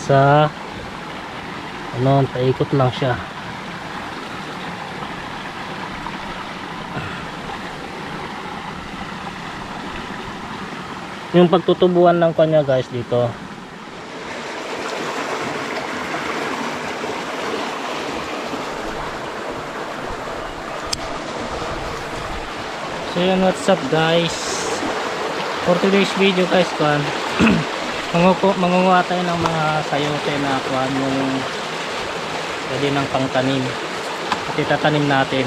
sa ano, paikot lang siya. Yung pagtutubuan ng kanya guys dito, so yun, what's up guys, for today's video guys, kuan mangunguha tayo ng mga sayote na kuan, yung pwede ng pangtanim at itatanim natin.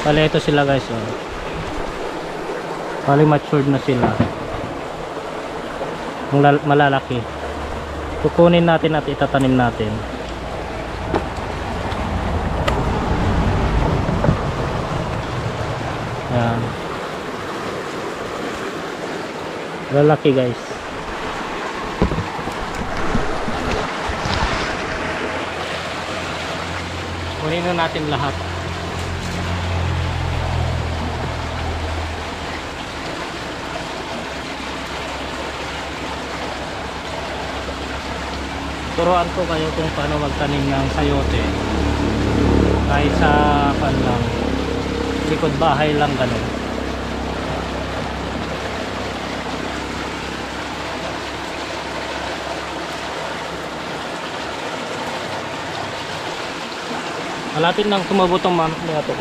Bale ito sila guys, oh. Bale matured na sila, malalaki. Kukunin natin at itatanim natin. Ayan, lalaki guys. Kunin na natin lahat. Turuan ko kayo kung paano magtanim ng sayote kahit sa lang, likod bahay lang, ganun. Malapit nang tumabot ang manok niya ito.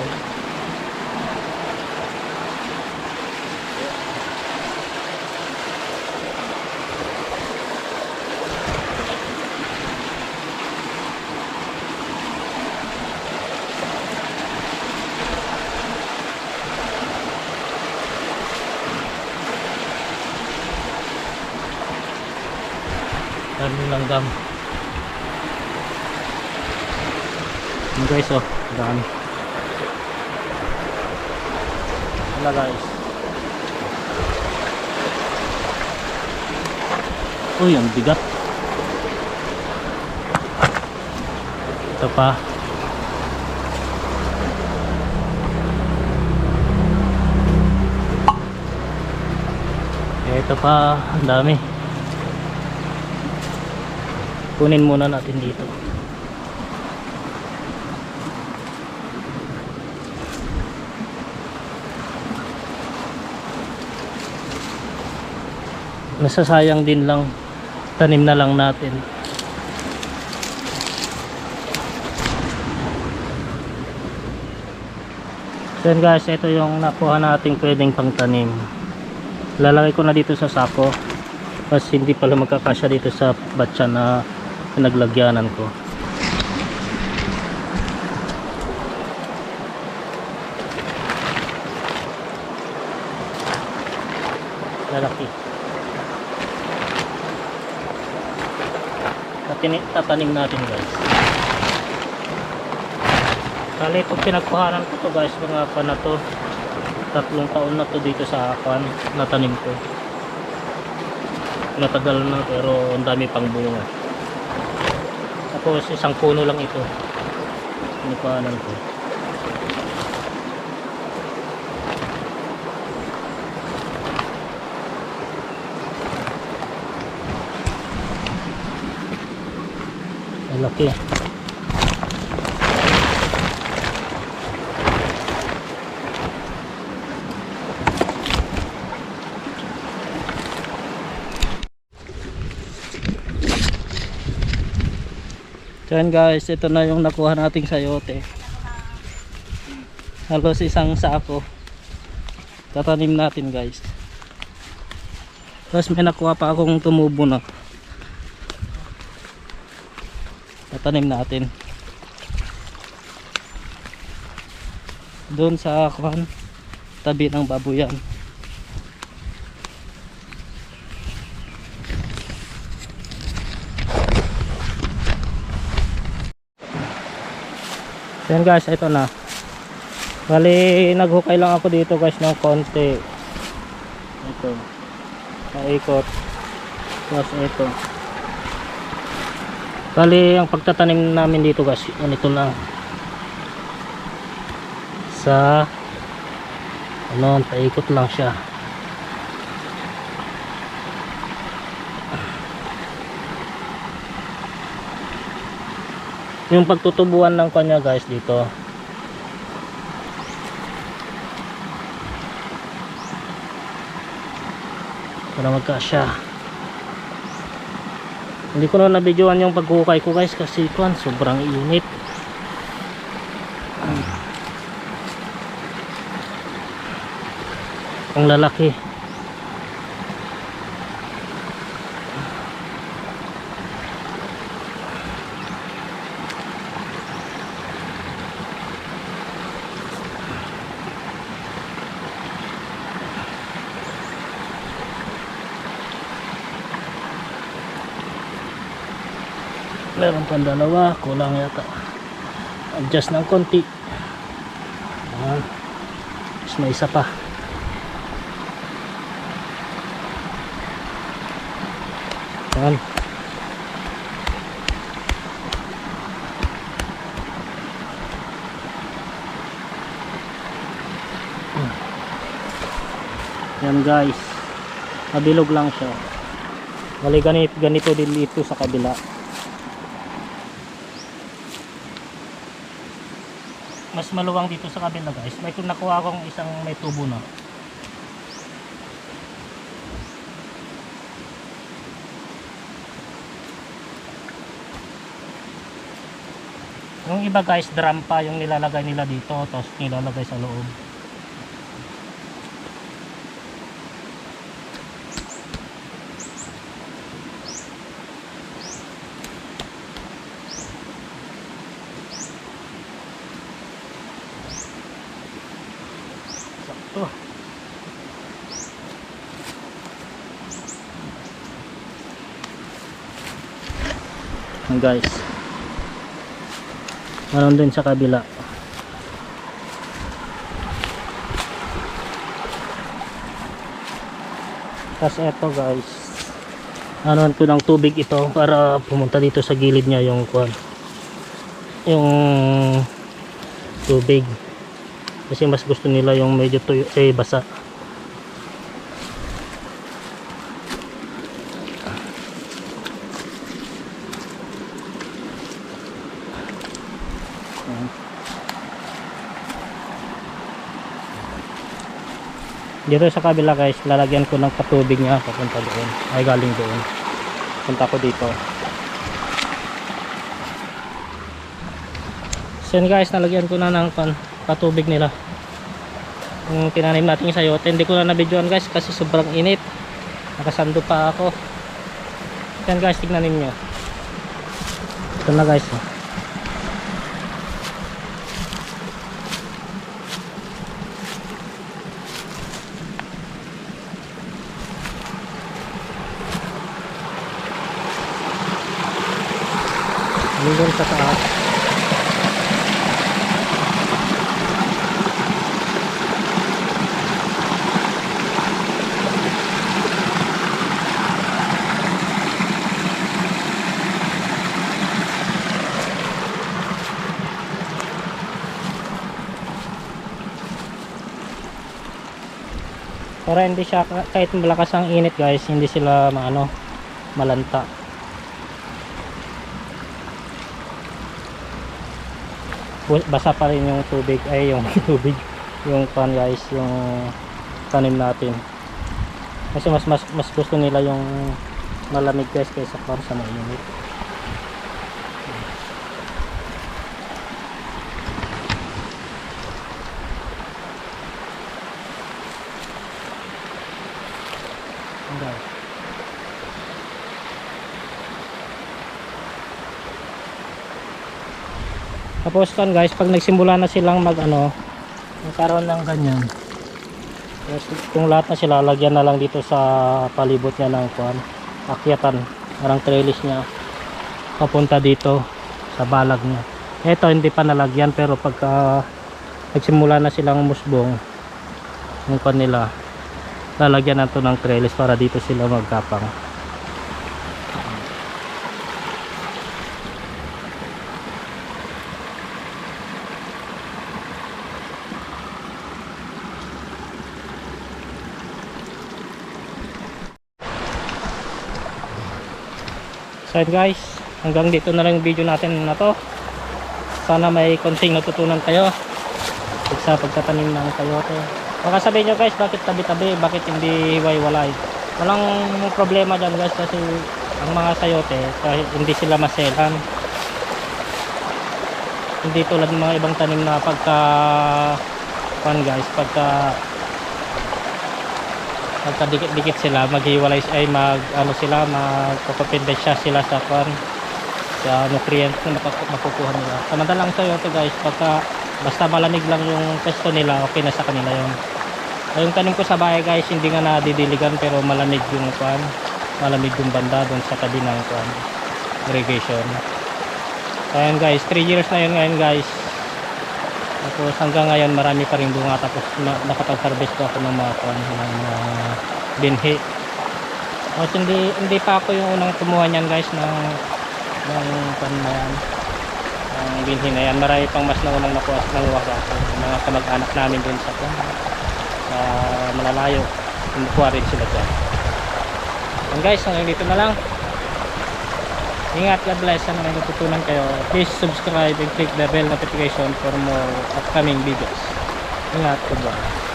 Dami langgam. Ini guys, oh, dami. Wala guys. Uy, ang bigat. Ito pa. Ito pa, ang dami. Kunin muna natin dito. Nasasayang din lang, tanim na lang natin. So yan guys, ito yung nakuha nating pwedeng pangtanim. Lalagay ko na dito sa sako kasi hindi pala magkakasya dito sa batsa na pinaglagyanan ko. Lalaki. Tatanim natin guys. Kali itong pinagkuhanan ko to guys, mga pa na to, 3 taon na to dito sa akan, natanim ko. Natagal na pero ang dami pang bunga. Tapos isang puno lang ito, pinagkuhanan ko. Laki. So yan guys, ito na yung nakuha nating sayote. Halos isang sako. Tatanim natin guys. Tapos may nakuha pa akong tumubo na. Tatanim natin doon sa tabi ng babuyan. Yan guys, ito na. Bali naghukay lang ako dito guys ng konti. Ito, naikot. Tapos ito. Bali ang pagtatanim namin dito guys, ganito lang. Sa ano, paikot lang siya. yung pagtutubuan ng kanya guys dito. Para magkasya. Hindi ko na nabidyoan yung pagkukay ko guys kasi kwan sobrang init. Ang lalaki. Meron pang dalawa, kulang yata. Adjust ng konti. Ayan. Tapos may isa pa. Ayan. Ayan guys, mabilog lang siya. Bali ganito din dito sa kabila. Mas maluwang dito sa kabila guys. May kung nakuha akong isang may tubo na. Yung iba guys, drum pa yung nilalagay nila dito, tapos nilalagay sa loob. Sakto. Guys, meron din sa kabila. Tapos eto guys, ano ko ng tubig ito para pumunta dito sa gilid niya yung kwan, yung tubig, kasi mas gusto nila yung medyo tuyo, basa. Dito sa kabila guys, lalagyan ko ng patubig niya papunta doon, ay galing doon, punta ko dito. So yun guys, nalagyan ko na ng patubig nila yung tinanim natin yung sayote. Hindi ko na nabidyoan guys kasi sobrang init, nakasando pa ako. Yan guys, tignan ninyo, ito na guys. Doon sa taas. Para hindi siya, kahit malakas ang init guys, hindi sila malanta. Basa pa rin yung tubig, ay yung tubig, yung pan guys, yung tanim natin. Kasi mas gusto nila yung malamig guys kaysa pan sa mainit. Okay. Tapos kan guys, pag nagsimula na silang magkaroon ng ganyan, kung lahat na sila, lagyan na lang dito sa palibot niya ng akyatan, parang trellis niya papunta dito sa balag niya. Ito hindi pa nalagyan, pero pagka nagsimula na silang musbong yung nila, lalagyan na to ng trellis para dito sila magkapang. So guys, hanggang dito na lang yung video natin na to. sana may konting natutunan kayo sa pagtatanim ng sayote. Baka sabihin nyo guys, bakit tabi-tabi, bakit hindi hiwa-hiwalay? Walang problema dyan guys, kasi ang mga sayote kahit hindi sila maselan, hindi tulad ng mga ibang tanim na pagka guys, pagka dikit-dikit sila, maghiwalay ay sila, magpapapindensya sila sa sa nutrients na makukuha nila. Samantalang sayote guys, basta malamig lang yung pesto nila, okay na sa kanila yun. Yung tanim ko sa bahay guys, hindi nga nadidiligan, pero malamig yung malamig yung banda doon sa tabi ng irrigation. Ayan guys, 3 years na yun ngayon guys. Tapos hanggang ngayon marami pa rin bunga, tapos nakapag-harvest ako ng mga binhi. Tapos hindi pa ako yung unang kumuha niyan guys ng binhi na yan. Marami pang mas naunang nakuha ako, mga kamag-anak namin dun sa malalayo, kumukuha rin sila dyan. And guys, hanggang dito na lang. Ingat, God bless. Sana may natutunan kayo. Please subscribe and click the bell notification for more upcoming videos. Ingat, goodbye.